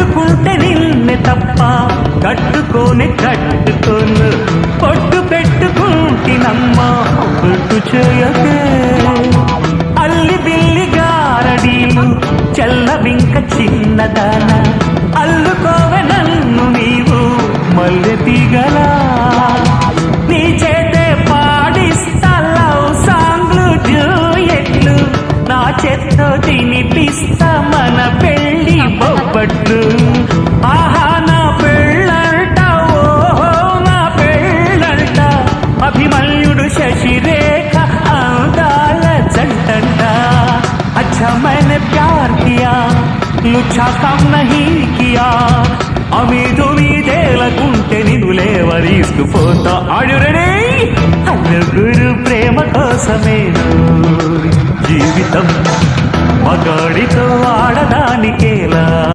ముట్టుకుంటే నిన్నే తప్ప కట్టుకోను పొట్టు పెట్టుకుంటినమ్మా గుర్తు చేయకే అల్లి బిల్లి గారడీలు చల్లవింక చిన్నదాన అల్లుకోవె నన్ను నీవు మల్లె తీగలా నీ చేతే పాడిస్తా లవ్ సాంగ్లు డ్యూయెట్లు నా చేత్తో తినిపిస్తా మన పెళ్ళి బొబ్బట్లు ఆహా నా పెళ్ళంట ఓహో నా పెళ్ళంట అభిమన్యుడు శశిరేఖ అందాల జంటంట अच्छा मैंने प्यार किया लुच्छा काम नहीं किया అమీదుమీదేలకుంటే నిన్ను లేవరీసుకుపోతా ఆడురనే అల్లుగురు ప్రేమ కోసమే జీవితం మగాడితో ఆడదానికేలా